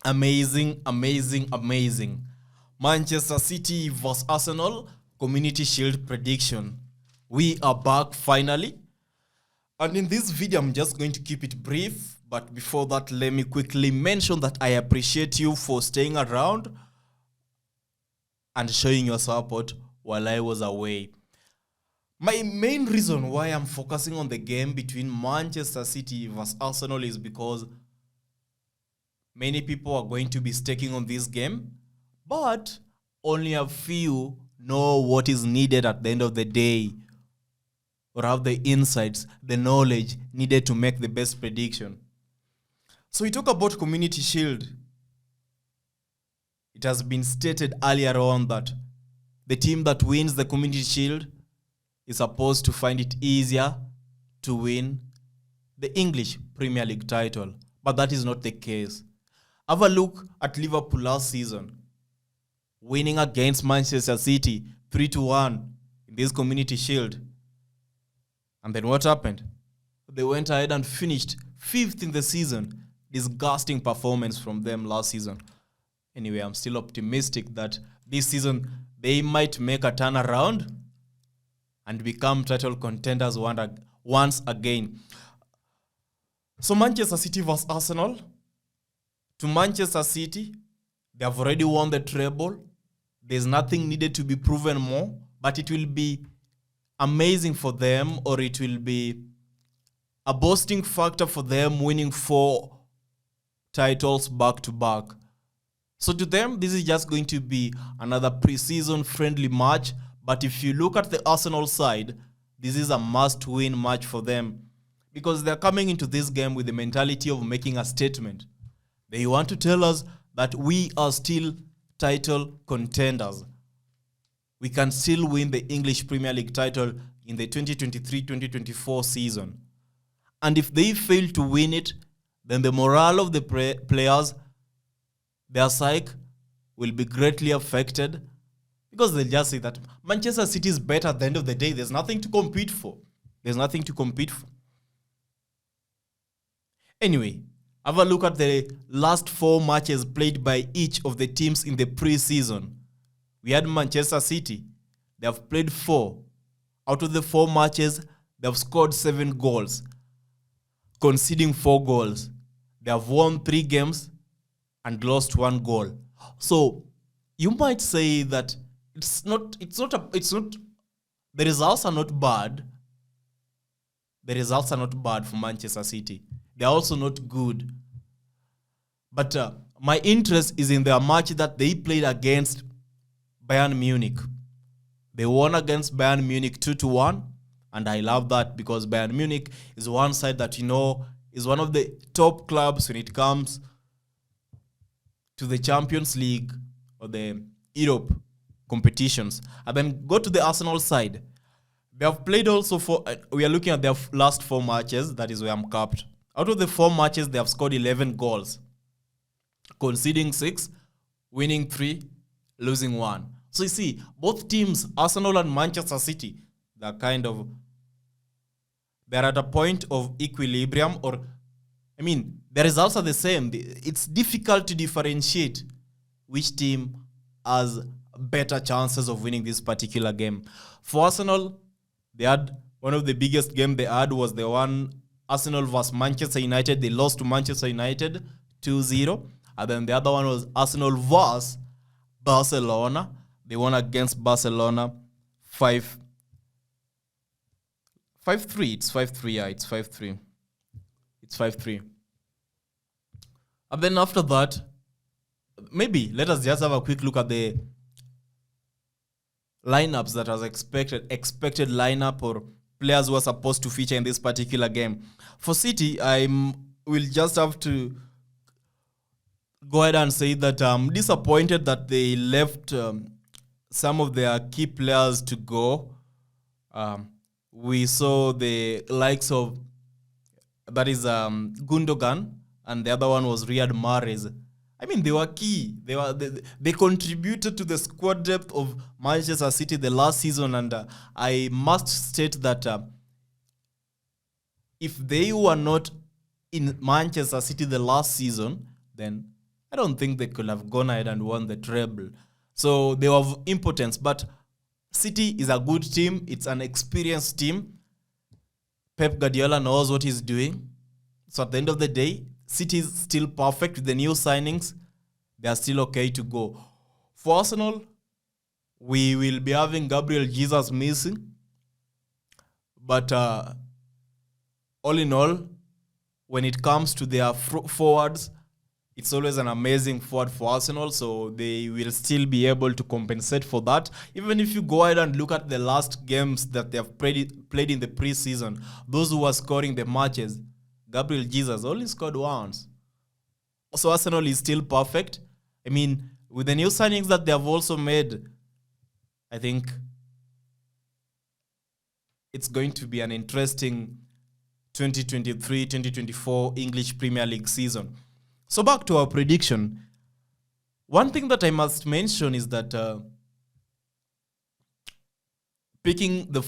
Amazing, amazing, amazing. Manchester City vs Arsenal Community Shield prediction. We are back finally. And in this video, I'm just going to keep it brief. But before that, let me quickly mention that I appreciate you for staying around and showing your support while I was away. My main reason why I'm focusing on the game between Manchester City vs Arsenal is because many people are going to be staking on this game, but only a few know what is needed at the end of the day, or have the insights, the knowledge needed to make the best prediction. So we talk about Community Shield. It has been stated earlier on that the team that wins the Community Shield is supposed to find it easier to win the English Premier League title, but that is not the case. Have a look at Liverpool last season, winning against Manchester City 3-1 in this Community Shield. And then what happened? They went ahead and finished 5th in the season. Disgusting performance from them last season. Anyway, I'm still optimistic that this season they might make a turnaround and become title contenders once again. So Manchester City vs Arsenal. To Manchester City, they have already won the treble. There's nothing needed to be proven more, but it will be amazing for them, or it will be a boasting factor for them winning 4 titles back to back. So to them, this is just going to be another preseason friendly match. But if you look at the Arsenal side, this is a must-win match for them, because they're coming into this game with the mentality of making a statement. They want to tell us that we are still title contenders. We can still win the English Premier League title in the 2023-2024 season. And if they fail to win it, then the morale of the players, their psyche, will be greatly affected, because they'll just say that Manchester City is better at the end of the day. There's nothing to compete for. Anyway, have a look at the last 4 matches played by each of the teams in the preseason. We had Manchester City. They have played 4. Out of the 4 matches, they have scored 7 goals, conceding 4 goals. They have won 3 games and lost 1 goal. So you might say that the results are not bad. The results are not bad for Manchester City. They're also not good. But my interest is in their match that they played against Bayern Munich. They won against Bayern Munich 2-1. And I love that, because Bayern Munich is one side that is one of the top clubs when it comes to the Champions League or the Europe competitions. And then go to the Arsenal side. They have played also we are looking at their last 4 matches. That is where I'm capped. Out of the 4 matches, they have scored 11 goals, conceding 6, winning 3, losing 1. So you see, both teams, Arsenal and Manchester City, they're at a point of equilibrium, the results are the same. It's difficult to differentiate which team has better chances of winning this particular game. For Arsenal, they had one of the biggest games they had was the one Arsenal vs Manchester United. They lost to Manchester United 2-0. And then the other one was Arsenal vs Barcelona. They won against Barcelona 5-3. It's 5-3. Yeah, it's 5-3. It's 5-3. And then after that, maybe let us just have a quick look at the lineups that was expected lineup, or players who are supposed to feature in this particular game. For City, I will just have to go ahead and say that I'm disappointed that they left some of their key players to go. We saw the likes of, that is Gundogan, and the other one was Riyad Mahrez. They were key. They contributed to the squad depth of Manchester City the last season, and I must state that if they were not in Manchester City the last season, then I don't think they could have gone ahead and won the treble. So they were of importance. But City is a good team. It's an experienced team. Pep Guardiola knows what he's doing. So at the end of the day, City is still perfect with the new signings. They are still okay to go. For Arsenal, we will be having Gabriel Jesus missing. But all in all, when it comes to their forwards, it's always an amazing forward for Arsenal, so they will still be able to compensate for that. Even if you go ahead and look at the last games that they have played in the preseason, those who are scoring the matches, Gabriel Jesus only scored once. So Arsenal is still perfect. I mean, with the new signings that they have also made, I think it's going to be an interesting 2023-2024 English Premier League season. So back to our prediction. One thing that I must mention is that picking the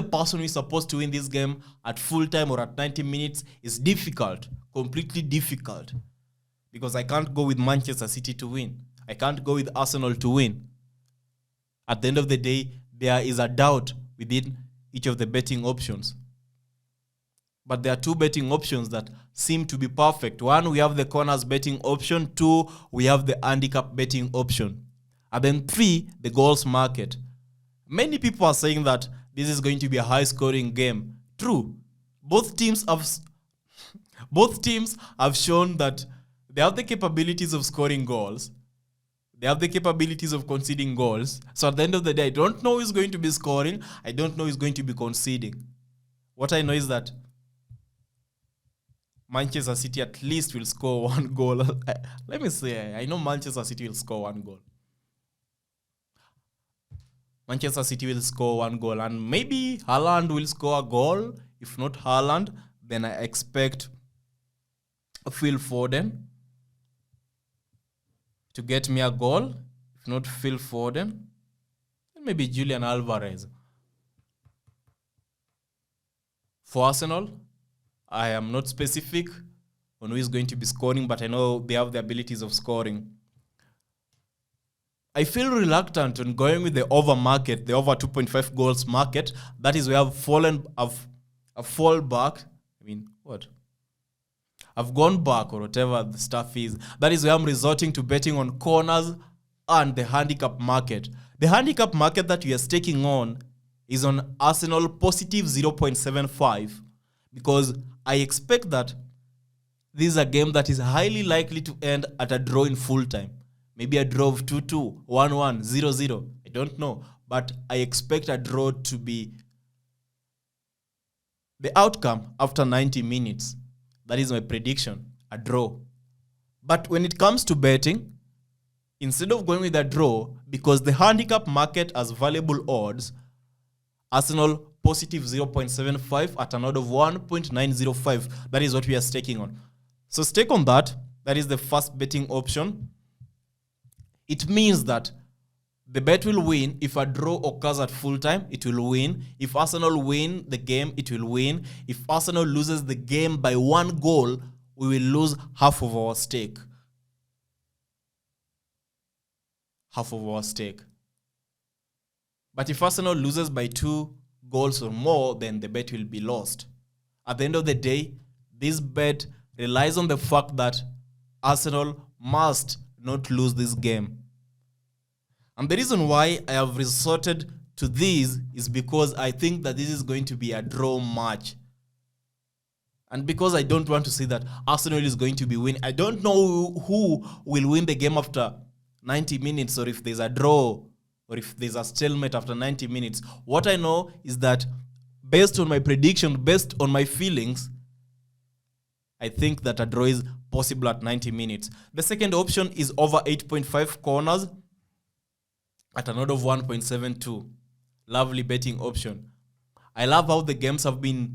person who is supposed to win this game at full time or at 90 minutes is difficult, completely difficult. Because I can't go with Manchester City to win. I can't go with Arsenal to win. At the end of the day, there is a doubt within each of the betting options. But there are two betting options that seem to be perfect. One, we have the corners betting option. Two, we have the handicap betting option. And then three, the goals market. Many people are saying that this is going to be a high-scoring game. True. Both teams have shown that they have the capabilities of scoring goals. They have the capabilities of conceding goals. So at the end of the day, I don't know who's going to be scoring. I don't know who's going to be conceding. What I know is that Manchester City at least will score one goal. Let me say, I know Manchester City will score one goal. Manchester City will score one goal. And maybe Haaland will score a goal. If not Haaland, then I expect Phil Foden to get me a goal. If not Phil Foden, then maybe Julian Alvarez. For Arsenal, I am not specific on who is going to be scoring, but I know they have the abilities of scoring. I feel reluctant on going with the over market, the over 2.5 goals market. That is where I've fall back. I've gone back or whatever the stuff is. That is where I'm resorting to betting on corners and the handicap market. The handicap market that we are staking on is on Arsenal positive 0.75 because I expect that this is a game that is highly likely to end at a draw in full time. Maybe a draw of 2-2, 1-1, 0-0. I don't know. But I expect a draw to be the outcome after 90 minutes. That is my prediction, a draw. But when it comes to betting, instead of going with a draw, because the handicap market has valuable odds, Arsenal positive 0.75 at an odd of 1.905. That is what we are staking on. So stake on that. That is the first betting option. It means that the bet will win. If a draw occurs at full time, it will win. If Arsenal win the game, it will win. If Arsenal loses the game by one goal, we will lose half of our stake. Half of our stake. But if Arsenal loses by 2 goals or more, then the bet will be lost. At the end of the day, this bet relies on the fact that Arsenal must not lose this game. And the reason why I have resorted to this is because I think that this is going to be a draw match. And because I don't want to say that Arsenal is going to be winning, I don't know who will win the game after 90 minutes or if there's a draw or if there's a stalemate after 90 minutes. What I know is that based on my prediction, based on my feelings, I think that a draw is possible at 90 minutes. The second option is over 8.5 corners at an odd of 1.72. Lovely betting option. I love how the games have been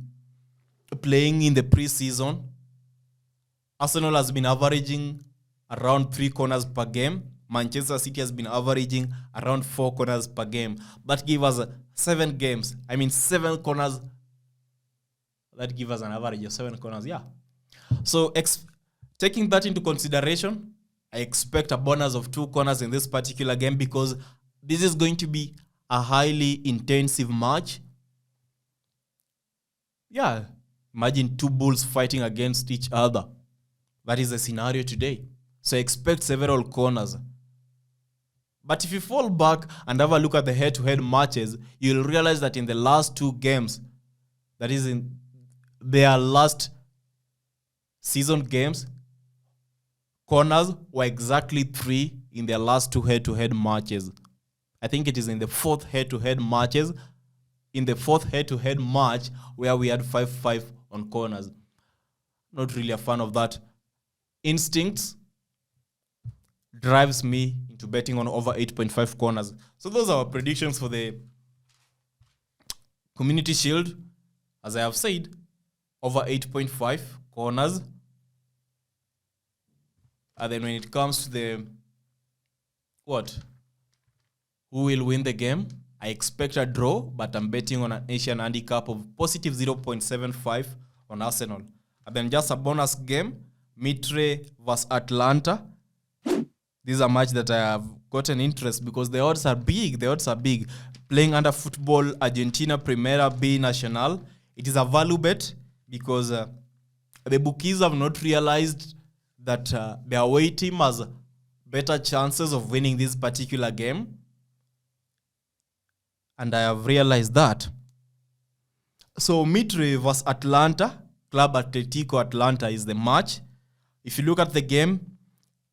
playing in the preseason. Arsenal has been averaging around 3 corners per game. Manchester City has been averaging around 4 corners per game. That gives us 7 games. 7 corners. That gives us an average of 7 corners, yeah. So Taking that into consideration, I expect a bonus of 2 corners in this particular game because this is going to be a highly intensive match. Yeah, imagine 2 bulls fighting against each other. That is the scenario today. So expect several corners. But if you fall back and have a look at the head-to-head matches, you'll realize that in the last 2 games, that is in their last season games, corners were exactly 3 in their last 2 head-to-head matches. I think it is in the 4th head-to-head matches. In the 4th head-to-head match where we had 5-5 on corners. Not really a fan of that. Instincts drives me into betting on over 8.5 corners. So those are our predictions for the Community Shield. As I have said, over 8.5 corners. And then when it comes to the who will win the game, I expect a draw, but I'm betting on an Asian handicap of positive 0.75 on Arsenal. And then just a bonus game, Mitre vs Atlanta. This is a match that I have gotten interest because the odds are big. Playing under Football Argentina Primera B Nacional. It is a value bet because the bookies have not realized that their away team has better chances of winning this particular game. And I have realized that. So Mitre vs Atlanta, Club Atletico Atlanta is the match. If you look at the game,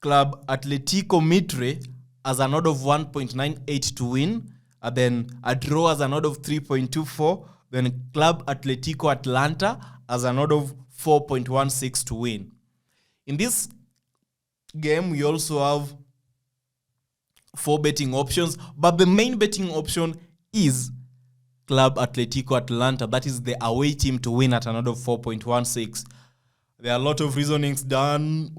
Club Atletico Mitre has an odd of 1.98 to win, and then a draw has an odd of 3.24. Then Club Atletico Atlanta has an odd of 4.16 to win. In this game, we also have 4 betting options, but the main betting option is Club Atletico Atlanta. That is the away team to win at an odd of 4.16. There are a lot of reasonings done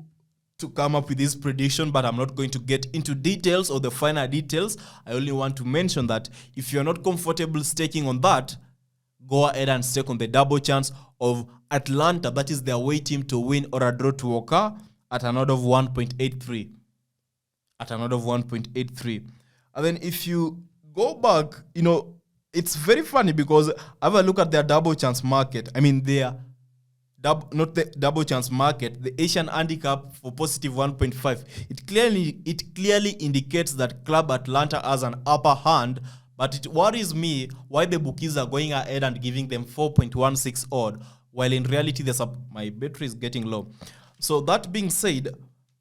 to come up with this prediction, but I'm not going to get into details or the finer details. I only want to mention that if you're not comfortable staking on that, go ahead and stake on the double chance of Atlanta. That is the away team to win or a draw to occur at an odd of 1.83. And then if you go back, it's very funny because have a look at their double chance market. I mean, not the double chance market, the Asian handicap for positive 1.5. It clearly indicates that Club Atlanta has an upper hand, but it worries me why the bookies are going ahead and giving them 4.16 odd, while in reality my battery is getting low. So that being said,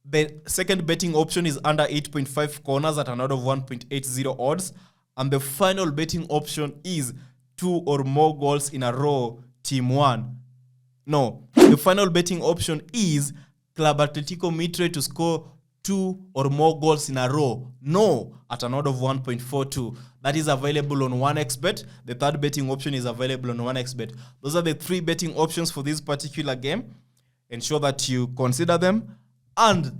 the second betting option is under 8.5 corners at an odd of 1.80 odds, and the final betting option is 2 or more goals in a row, team 1. No, the final betting option is Club Atletico Mitre to score 2 or more goals in a row. No, at an odd of 1.42. That is available on 1xBet. The third betting option is available on 1xBet. Those are the 3 betting options for this particular game. Ensure that you consider them. And